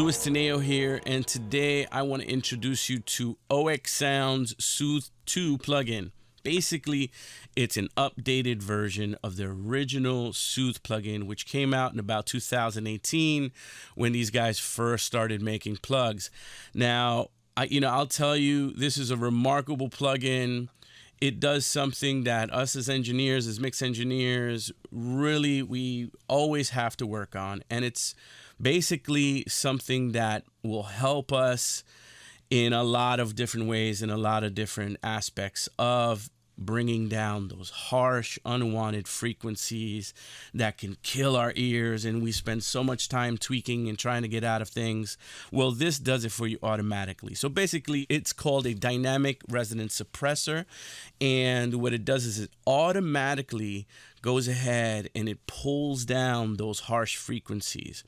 Louis Tineo here, and today I want to introduce you to Oeksound's Soothe 2 plugin. Basically, it's an updated version of the original Soothe plugin, which came out in about 2018 when these guys first started making plugs. Now, I'll tell you, this is a remarkable plugin. It does something that us as engineers, as mix engineers, really we always have to work on, and it's basically something that will help us in a lot of different ways, in a lot of different aspects of bringing down those harsh, unwanted frequencies that can kill our ears, and we spend so much time tweaking and trying to get out of things. Well, this does it for you automatically. So basically, it's called a dynamic resonance suppressor, and what it does is it automatically goes ahead and it pulls down those harsh frequencies.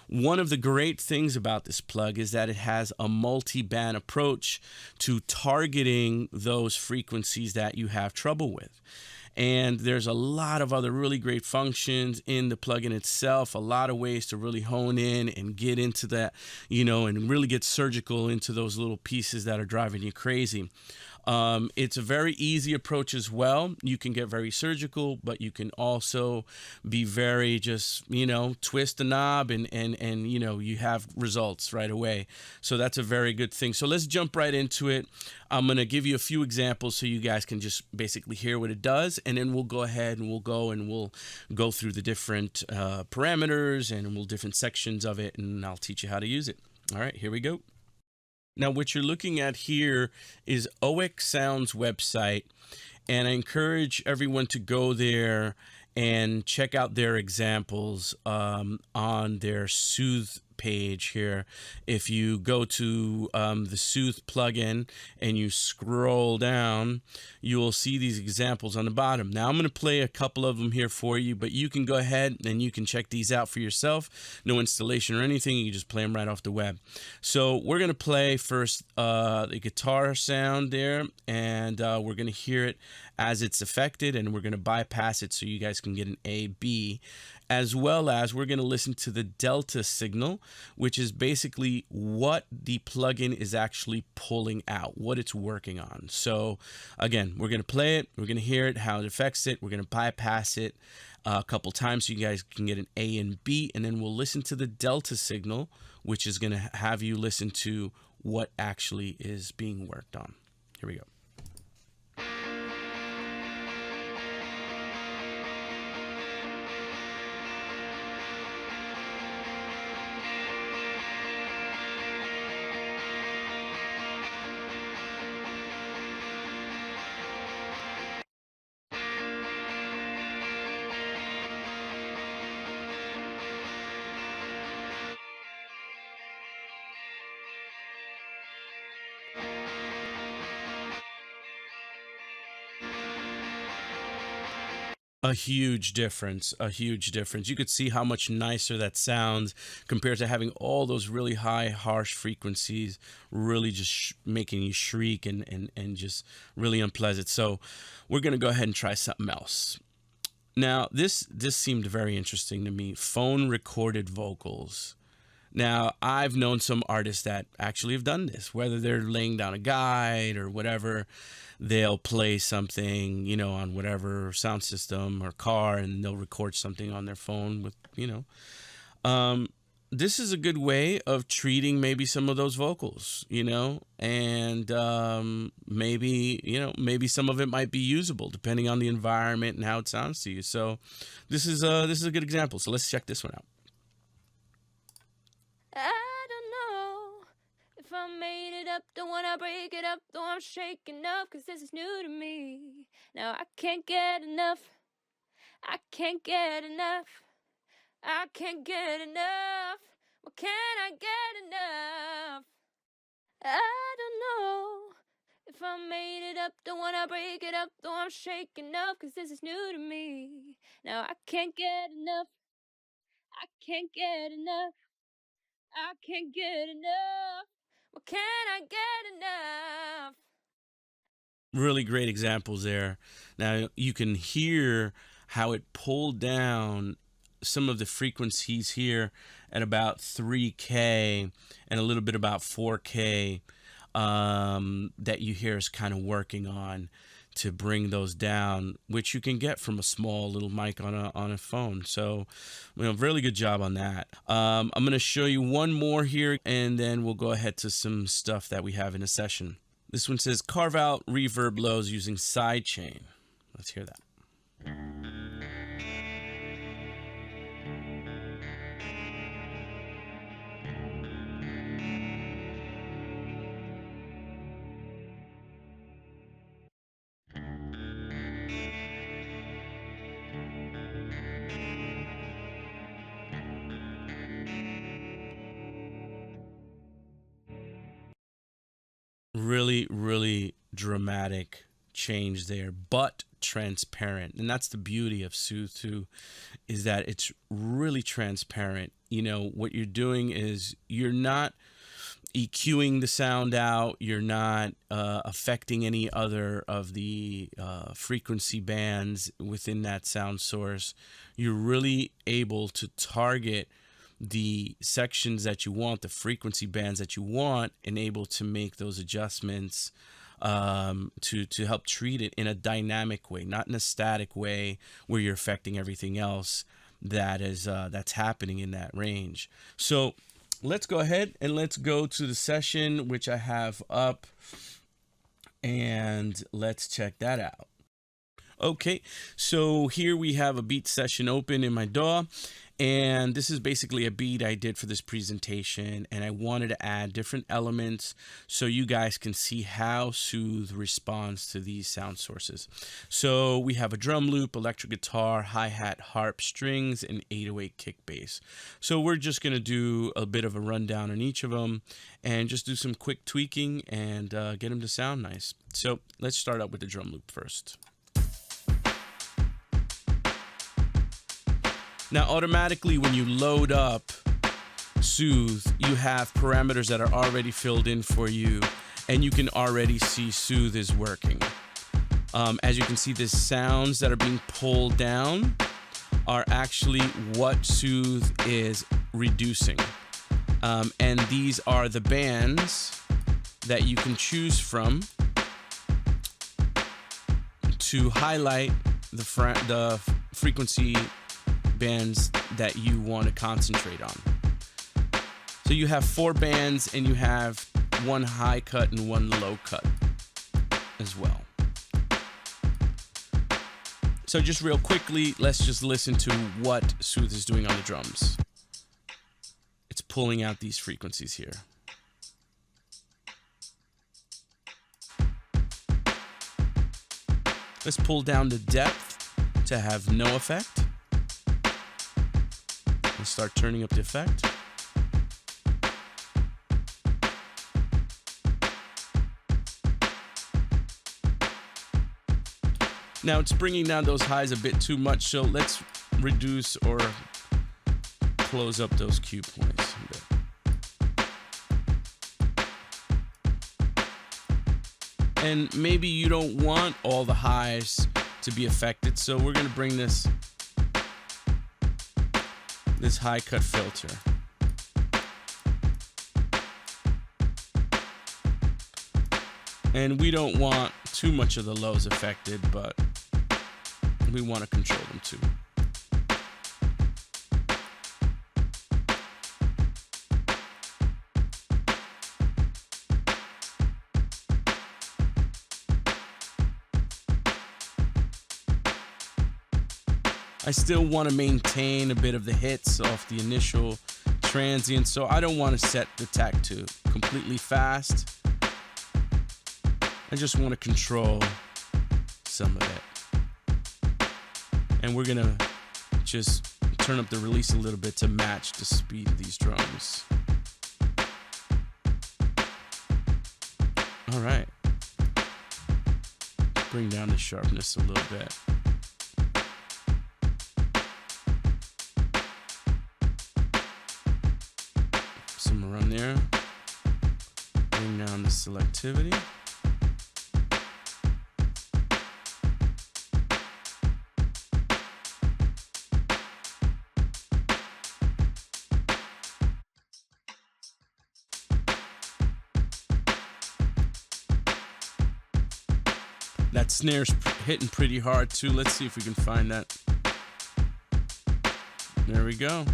One of the great things about this plug is that it has a multi-band approach to targeting those frequencies that you have trouble with. And there's a lot of other really great functions in the plugin itself, a lot of ways to really hone in and get into that, and really get surgical into those little pieces that are driving you crazy. It's a very easy approach as well. You can get very surgical, but you can also be very just, twist the knob and you have results right away. So that's a very good thing. So let's jump right into it. I'm going to give you a few examples so you guys can just basically hear what it does. And then we'll go ahead and we'll go through the different parameters and different sections of it. And I'll teach you how to use it. All right, here we go. Now, what you're looking at here is Oeksound's website, and I encourage everyone to go there and check out their examples on their Soothe page here. If you go to the Soothe plugin and you scroll down, you will see these examples on the bottom. Now I'm going to play a couple of them here for you, but you can go ahead and you can check these out for yourself. No installation or anything. You can just play them right off the web. So we're going to play first the guitar sound there, and we're going to hear it as it's affected, and we're going to bypass it so you guys can get an A, B, as well as we're going to listen to the delta signal, which is basically what the plugin is actually pulling out, what it's working on. So again, we're going to play it, we're going to hear it, how it affects it, we're going to bypass it a couple times so you guys can get an A and B, and then we'll listen to the delta signal, which is going to have you listen to what actually is being worked on. Here we go. A huge difference, a huge difference. You could see how much nicer that sounds compared to having all those really high, harsh frequencies, really just making you shriek and just really unpleasant. So we're going to go ahead and try something else. Now, this seemed very interesting to me, phone recorded vocals. Now, I've known some artists that actually have done this, whether they're laying down a guide or whatever, they'll play something, on whatever sound system or car, and they'll record something on their phone with, this is a good way of treating maybe some of those vocals, and maybe some of it might be usable depending on the environment and how it sounds to you. So this is a good example. So let's check this one out. I don't know if I made it up, don't wanna break it up, though I'm shaking up, cause this is new to me. Now I can't get enough, I can't get enough, I can't get enough, what can I get enough? I don't know if I made it up, don't wanna break it up, though I'm shaking up, cause this is new to me. Now I can't get enough, I can't get enough, I can't get enough. What can I get enough? Really great examples there. Now you can hear how it pulled down some of the frequencies here at about 3K and a little bit about 4K that you hear us kind of working on to bring those down, which you can get from a small little mic on a phone. So, really good job on that. I'm going to show you one more here, and then we'll go ahead to some stuff that we have in a session. This one says carve out reverb lows using sidechain. Let's hear that. Really, really dramatic change there, but transparent. And that's the beauty of Soothe 2, is that it's really transparent. What you're doing is you're not EQing the sound out. You're not affecting any other of the frequency bands within that sound source. You're really able to target the sections that you want, the frequency bands that you want, and able to make those adjustments to help treat it in a dynamic way, not in a static way where you're affecting everything else that's happening in that range. So let's go ahead and let's go to the session which I have up, and let's check that out. Okay, so here we have a beat session open in my DAW, and this is basically a beat I did for this presentation, and I wanted to add different elements so you guys can see how Soothe responds to these sound sources. So we have a drum loop, electric guitar, hi-hat, harp, strings, and 808 kick bass. So we're just going to do a bit of a rundown on each of them and just do some quick tweaking and get them to sound nice. So let's start out with the drum loop first. Now, automatically, when you load up Soothe, you have parameters that are already filled in for you, and you can already see Soothe is working. As you can see, the sounds that are being pulled down are actually what Soothe is reducing. And these are the bands that you can choose from to highlight the frequency bands that you want to concentrate on. So you have 4 bands, and you have 1 high cut and 1 low cut as well. So just real quickly, let's just listen to what Soothe is doing on the drums. It's pulling out these frequencies here. Let's pull down the depth to have no effect. Let's start turning up the effect. Now it's bringing down those highs a bit too much, so let's reduce or close up those cue points a bit. And maybe you don't want all the highs to be affected, so we're going to bring this high cut filter. And we don't want too much of the lows affected, but we want to control them too. I still want to maintain a bit of the hits off the initial transient, so I don't want to set the tack to completely fast. I just want to control some of it. And we're going to just turn up the release a little bit to match the speed of these drums. All right. Bring down the sharpness a little bit. Some run there. Bring down the selectivity. That snare's hitting pretty hard too. Let's see if we can find that. There we go.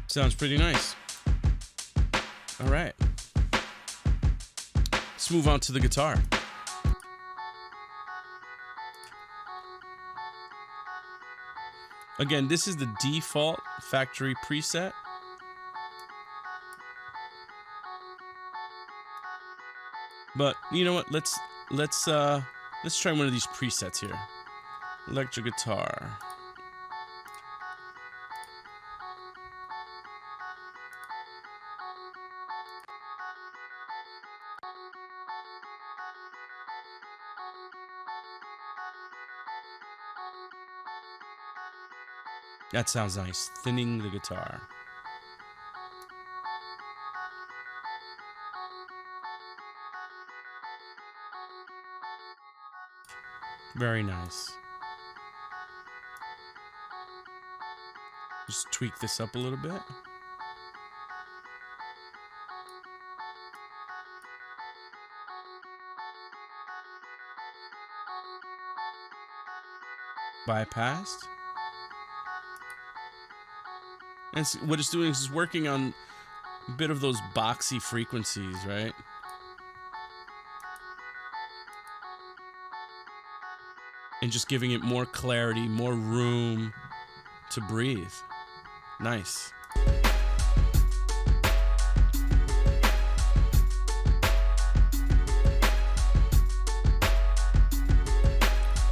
Sounds pretty nice. All right. Let's move on to the guitar. Again, this is the default factory preset. But you know what? Let's try one of these presets here. Electric guitar. That sounds nice. Thinning the guitar. Very nice. Just tweak this up a little bit. Bypassed. And what it's doing is it's working on a bit of those boxy frequencies, right? And just giving it more clarity, more room to breathe. Nice.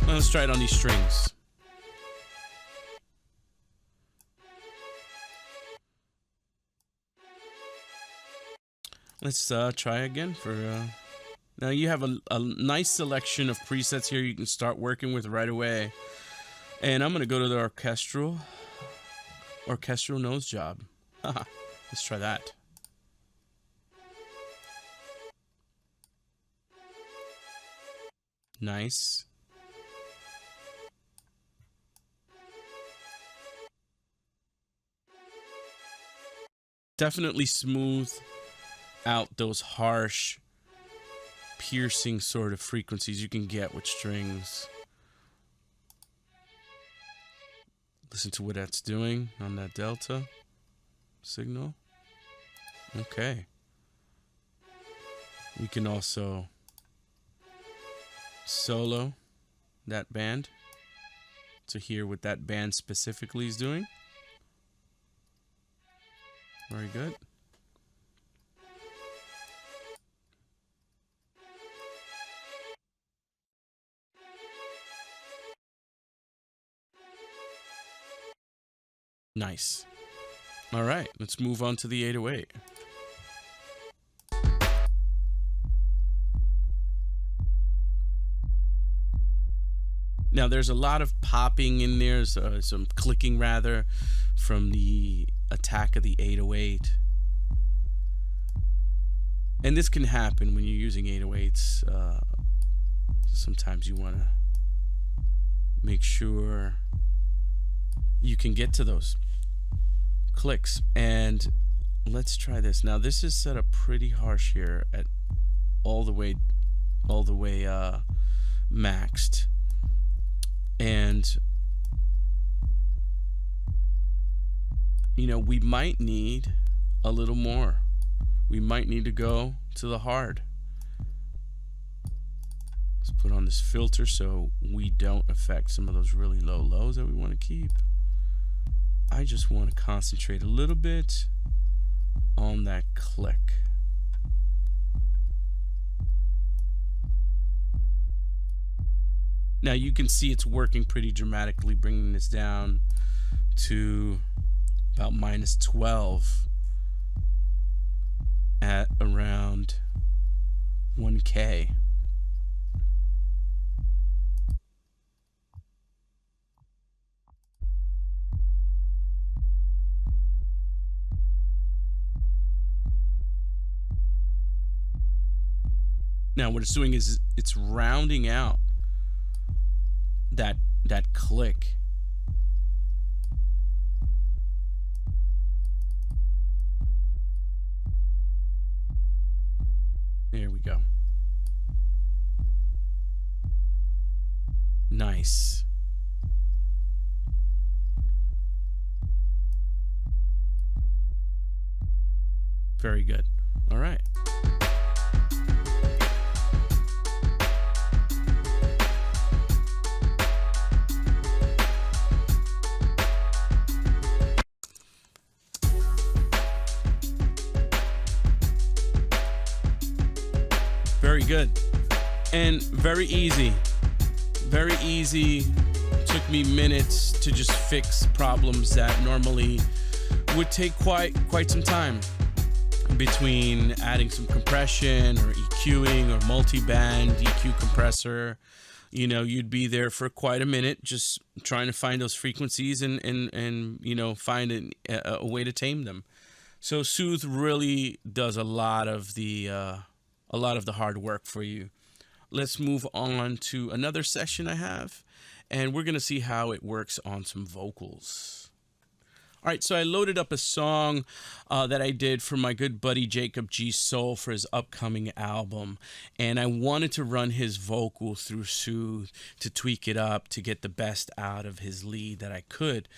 Let's try it on these strings. Let's try again for... Now you have a nice selection of presets here you can start working with right away. And I'm going to go to the orchestral nose job. Let's try that. Nice. Definitely smooth out those harsh, piercing sort of frequencies you can get with strings. Listen to what that's doing on that delta signal. Okay. We can also solo that band to hear what that band specifically is doing. Very good. Nice. All right, let's move on to the 808. Now, there's a lot of popping in there, some clicking rather, from the attack of the 808. And this can happen when you're using 808s. Sometimes you want to make sure you can get to those clicks. And let's try this. Now, this is set up pretty harsh here at all the way maxed. And you know, we might need a little more. We might need to go to the hard. Let's put on this filter so we don't affect some of those really low lows that we want to keep. I just want to concentrate a little bit on that click. Now you can see it's working pretty dramatically, bringing this down to about -12 at around 1K. Now what it's doing is it's rounding out that click. There we go. Nice. Very good. All right. Very good. And very easy. Very easy. Took me minutes to just fix problems that normally would take quite some time, between adding some compression or EQing or multi-band EQ compressor. You know, you'd be there for quite a minute just trying to find those frequencies and you know, find a way to tame them. So Soothe really does a lot of the hard work for you. Let's move on to another session I have, and we're going to see how it works on some vocals. All right, so I loaded up a song that I did for my good buddy Jacob G. Soul for his upcoming album, and I wanted to run his vocal through Soothe to tweak it up to get the best out of his lead that I could.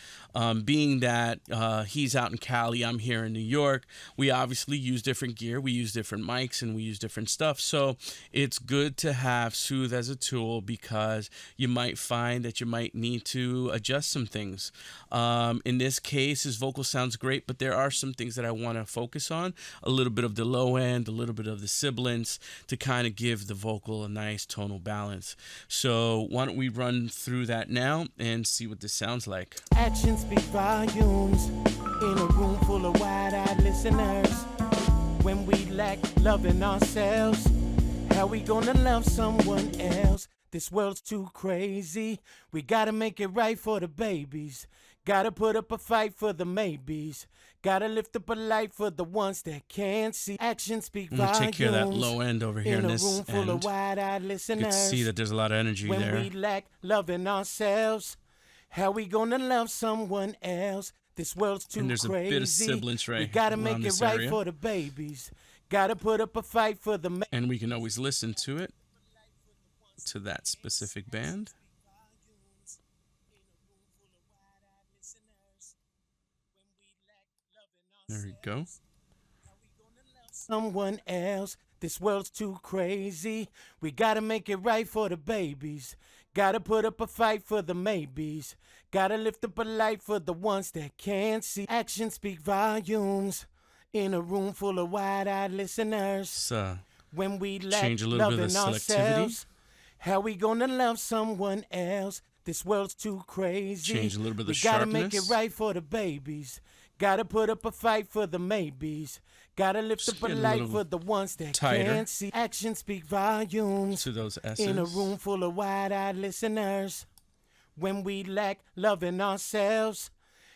Being that he's out in Cali, I'm here in New York, we obviously use different gear, we use different mics, and we use different stuff, so it's good to have Soothe as a tool because you might find that you might need to adjust some things. In this case, his vocal sounds great, but there are some things that I want to focus on. A little bit of the low end, a little bit of the sibilance to kind of give the vocal a nice tonal balance. So why don't we run through that now and see what this sounds like. Actions speak volumes in a room full of wide-eyed listeners. When we lack love in ourselves, how we gonna love someone else? This world's too crazy. We gotta make it right for the babies. Gotta put up a fight for the maybes. Gotta lift up a light for the ones that can't see. Actions speak volumes. I'm gonna take care of that low end over here in a this room full end. of wide-eyed You listeners. can see that there's a lot of energy when there. we lack love in ourselves, how we gonna love someone else? This world's too And there's crazy. a bit of sibilance right we gotta around make it this right area. for the babies. Gotta put up a fight for the And we can always listen to it, to that specific band. There we go. someone else. This world's too crazy. We gotta make it right for the babies. Gotta put up a fight for the maybes. Gotta lift up a light for the ones that can't see. Actions speak volumes in a room full of wide-eyed listeners. When we lack Change a little love bit of in the selectivity. ourselves, how we gonna love someone else? This world's too crazy. Change a little bit of the we gotta make sharpness. it right for the babies. Gotta put up a fight for the maybes. Gotta lift Just up a get a light little for the ones that tighter. can't see. Actions speak volumes To those S's. in a room full of wide-eyed listeners. When we lack love in ourselves,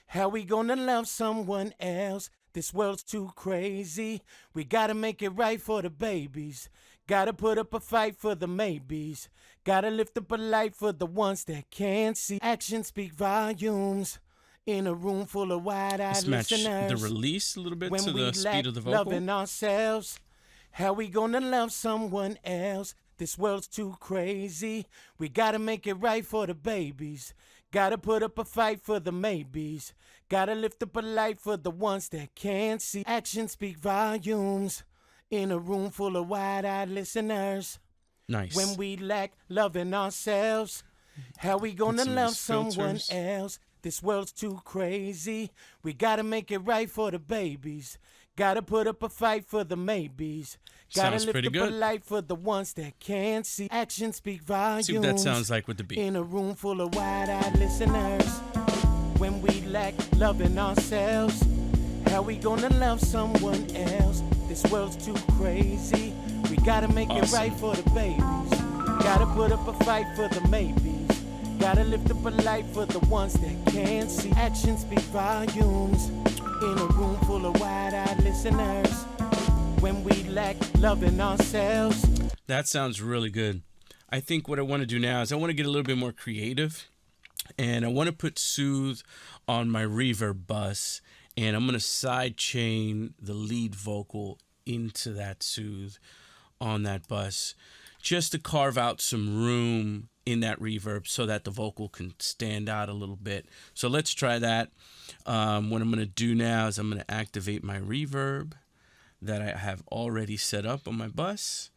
how we gonna love someone else? This world's too crazy. We gotta make it right for the babies. Gotta put up a fight for the maybes. Gotta lift up a light for the ones that can't see. Actions speak volumes in a room full of wide-eyed Let's match listeners. the release a little bit When to we the lack speed of the love vocal. in ourselves, how we gonna love someone else? This world's too crazy. We gotta make it right for the babies. Gotta put up a fight for the maybes. Gotta lift up a light for the ones that can't see. Actions speak volumes in a room full of wide-eyed listeners. Nice. When we lack love in ourselves, how we gonna some of love these someone filters. else? This world's too crazy. We gotta make it right for the babies. Gotta put up a fight for the maybes. Gotta Sounds lift pretty up good. a light for the ones that can't see. Actions speak volumes. See what that sounds like with the beat. In a room full of wide-eyed listeners. When we lack love in ourselves, how we gonna love someone else? This world's too crazy. We gotta make it Awesome. right for the babies. Gotta put up a fight for the maybes. Gotta lift up a light for the ones that can't see. Actions speak volumes in a room full of wide-eyed listeners. When we lack love in ourselves. That sounds really good. I think what I want to do now is I want to get a little bit more creative, and I want to put Soothe on my reverb bus, and I'm going to sidechain the lead vocal into that Soothe on that bus, just to carve out some room in that reverb so that the vocal can stand out a little bit. So let's try that. What I'm going to do now is I'm going to activate my reverb that I have already set up on my bus,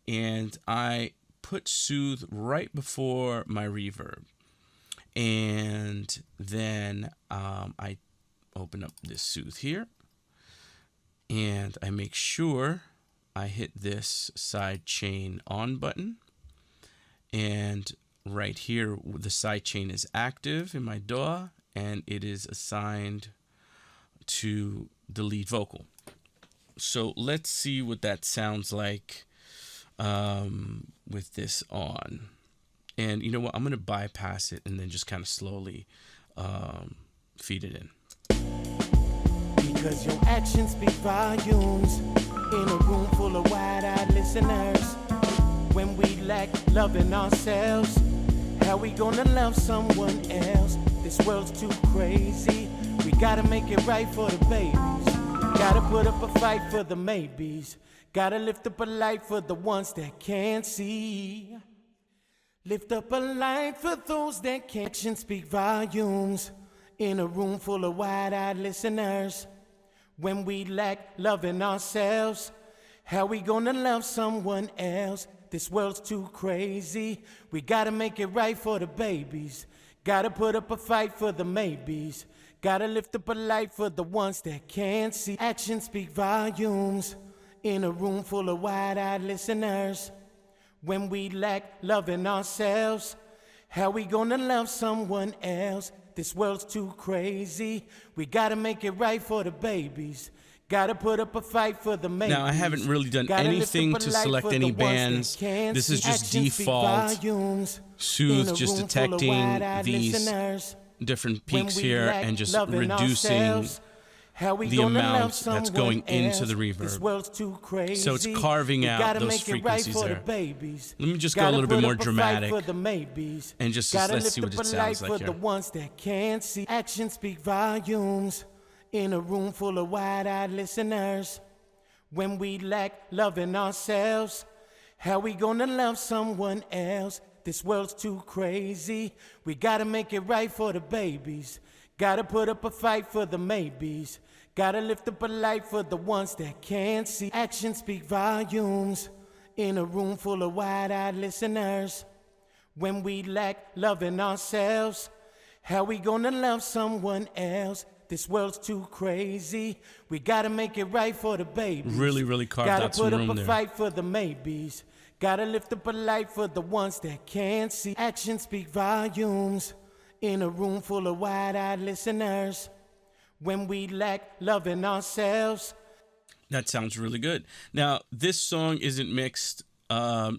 and I put Soothe right before my reverb. And then I open up this Soothe here, and I make sure I hit this side chain on button, and right here the side chain is active in my DAW, and it is assigned to the lead vocal. So let's see what that sounds like with this on. And you know what, I'm going to bypass it and then just kind of slowly feed it in. Because your actions speak volumes in a room full of wide-eyed listeners. When we lack love in ourselves, how we gonna love someone else? This world's too crazy. We gotta make it right for the babies. Gotta put up a fight for the maybes. Gotta lift up a light for the ones that can't see. Lift up a light for those that can't. Actions speak volumes in a room full of wide-eyed listeners. When we lack love in ourselves, how we gonna love someone else? This world's too crazy. We gotta make it right for the babies. Gotta put up a fight for the maybes. Gotta lift up a light for the ones that can't see. Actions speak volumes in a room full of wide-eyed listeners. When we lack love in ourselves, how we gonna love someone else? This world's too crazy. We gotta make it right for the babies. Gotta put up a fight for the maybes. Now, I haven't really done anything to select any bands. This is just default. Soothe just detecting these different peaks here and just reducing the amount that's going into the reverb. So it's carving out those frequencies there. Let me just go a little bit more dramatic and just let's see what it sounds like here. The ones that can't see. Actions speak volumes in a room full of wide-eyed listeners. When we lack love in ourselves, how we gonna love someone else? This world's too crazy. We gotta make it right for the babies. Gotta put up a fight for the maybes. Gotta lift up a light for the ones that can't see. Actions speak volumes in a room full of wide-eyed listeners. When we lack love in ourselves, how we gonna love someone else? This world's too crazy. We gotta make it right for the babies. Really carved out some room there. Gotta put up a fight for the maybes. Gotta lift up a light for the ones that can't see. Actions speak volumes in a room full of wide-eyed listeners. When we lack love in ourselves. That sounds really good. Now, this song isn't mixed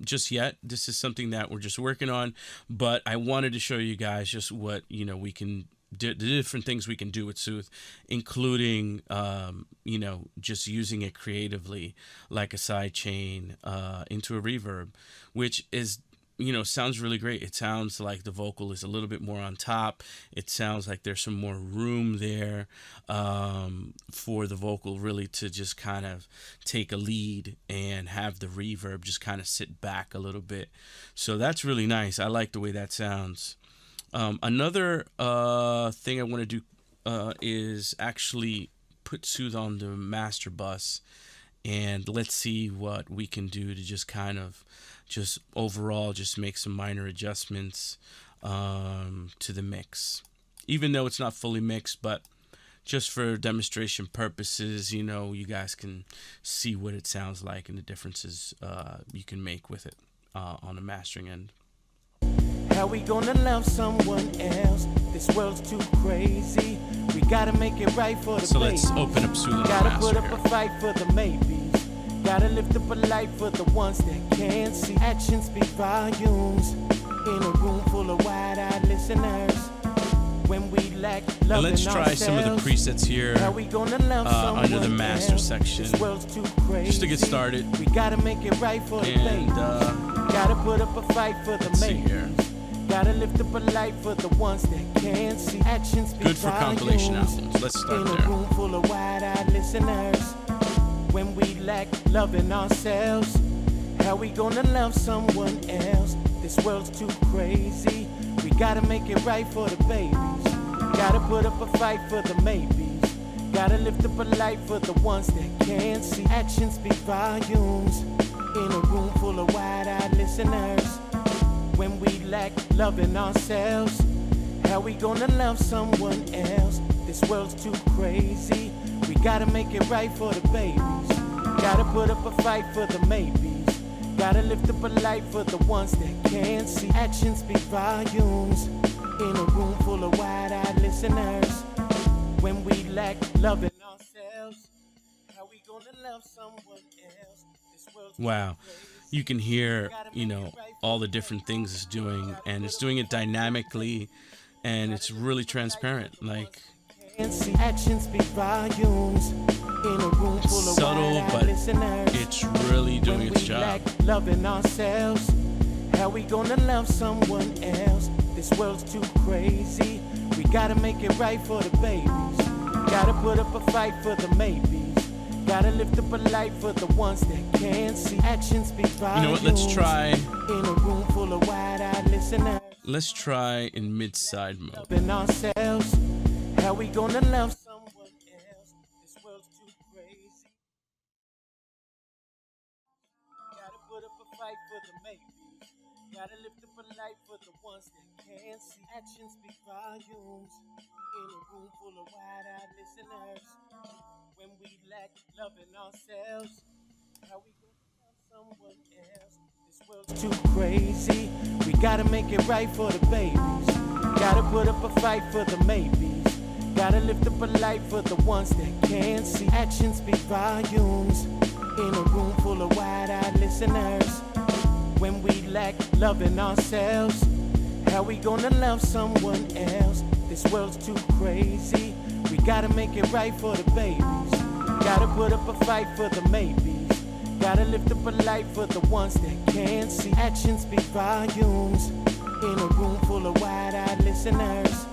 just yet. This is something that we're just working on, but I wanted to show you guys just what, we can do, the different things we can do with Soothe, including, just using it creatively, like a sidechain into a reverb, which is, sounds really great. It sounds like the vocal is a little bit more on top. It sounds like there's some more room there for the vocal really to just kind of take a lead and have the reverb just kind of sit back a little bit. So that's really nice. I like the way that sounds. Another thing I want to do is actually put Soothe on the master bus, and let's see what we can do to just kind of just overall just make some minor adjustments to the mix, even though it's not fully mixed, but just for demonstration purposes, you guys can see what it sounds like and the differences you can make with it on the mastering end. How we gonna love someone else? This world's too crazy. We gotta make it right for the So let's open up Soothe on the Gotta master put up here. a fight for the maybes. Gotta lift up a light for the ones that can't see. Actions speak volumes in a room full of wide-eyed listeners. When we lack And let's try some of the presets here under the master section, just to get started. We gotta make it right for the And gotta put up a fight for the let's see here. Gotta lift up a light for the ones that can't see. Actions speak Good for compilation volumes. albums. Let's start In a there. room full of wide-eyed listeners, when we lack loving ourselves, how we gonna love someone else? This world's too crazy. We gotta make it right for the babies. Gotta put up a fight for the maybes. Gotta lift up a light for the ones that can't see. Actions speak volumes. In a room full of wide-eyed listeners, when we lack loving ourselves, how we gonna love someone else? This world's too crazy. We gotta make it right for the babies. Gotta put up a fight for the maybes. Gotta lift up a light for the ones that can't see. Actions speak volumes. In a room full of wide-eyed listeners, when we lack loving ourselves, how we gonna love someone else? This world's too Wow. crazy. You can hear, all the different things it's doing, and it's doing it dynamically, and it's really transparent. Like, And see actions speak volumes. In a room it's full of subtle, wide-eyed but listeners, it's really doing when its we job. lack loving ourselves, how we gonna love someone else? This world's too crazy. We gotta make it right for the babies. Gotta put up a fight for the maybes. Gotta lift up a light for the ones that can't see. Actions speak volumes. You know what? Let's try. In a room full of wide-eyed listeners, Let's try in mid-side mode. loving ourselves, how we gonna love someone else? This world's too crazy. Gotta put up a fight for the maybes. Gotta lift up a light for the ones that can't see. Actions speak volumes. In a room full of wide-eyed listeners, when we lack loving ourselves, how we gonna love someone else? This world's too crazy. We gotta make it right for the babies. Gotta put up a fight for the maybes. Gotta lift up a light for the ones that can't see. Actions speak volumes. In a room full of wide-eyed listeners, when we lack loving ourselves, how we gonna love someone else? This world's too crazy. We gotta make it right for the babies. Gotta put up a fight for the maybes. Gotta lift up a light for the ones that can't see. Actions speak volumes. In a room full of wide-eyed listeners,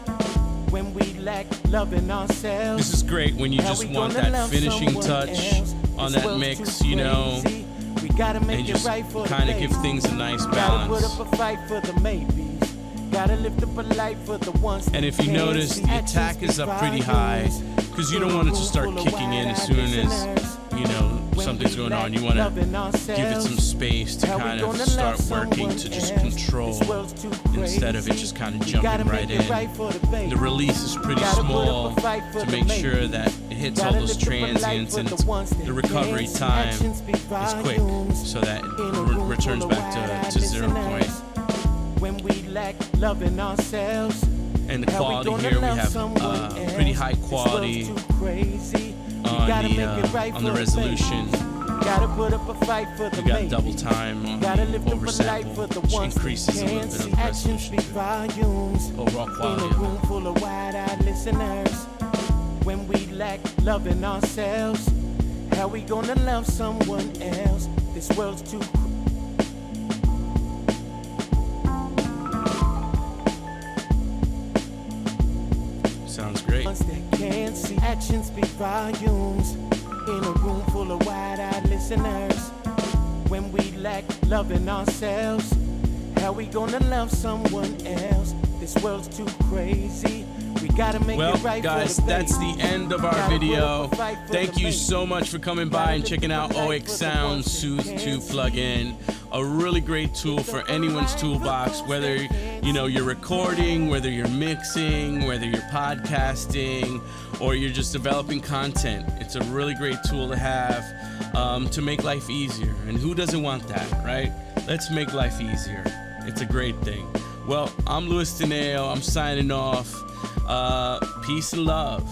when we lack loving ourselves. This is great when you just want that finishing touch on that mix, We gotta make and it just right for kind the of give babies. things a nice Gotta put balance. up a fight for the maybes. Gotta lift up a light for the ones that And if you can't notice, see. the Actions attack is speak up pretty high, volumes. because you don't want it to start kicking in as soon as, something's going on. You want to give it some space to kind of start working, to just control, instead of it just kind of jumping right in. The release is pretty small to make sure that it hits all those transients, and the recovery time is quick so that it returns back to 0 point. When we lack loving ourselves, And the quality here, we have pretty high quality on the resolution. Gotta put up a fight for the We got double time on the oversample, which increases a little bit of the resolution. Overall quality in a of room it. full of wide-eyed listeners, when we lack loving ourselves, how we gonna love someone else? This world's too Sounds great. ones that can't see. Actions speak volumes. In a room full of wide-eyed listeners, when we lack loving ourselves, how we gonna love someone else? This world's too crazy. We gotta make Well, it right guys, for the that's the babies. end of our Gotta put video. up a fight for Thank the you babies. so much for coming by and checking out Oeksound Soothe 2 plugin. A really great tool for anyone's toolbox, whether you're recording, whether you're mixing, whether you're podcasting, or you're just developing content. It's a really great tool to have to make life easier. And who doesn't want that, right? Let's make life easier. It's a great thing. Well, I'm Tineo. I'm signing off. Peace and love.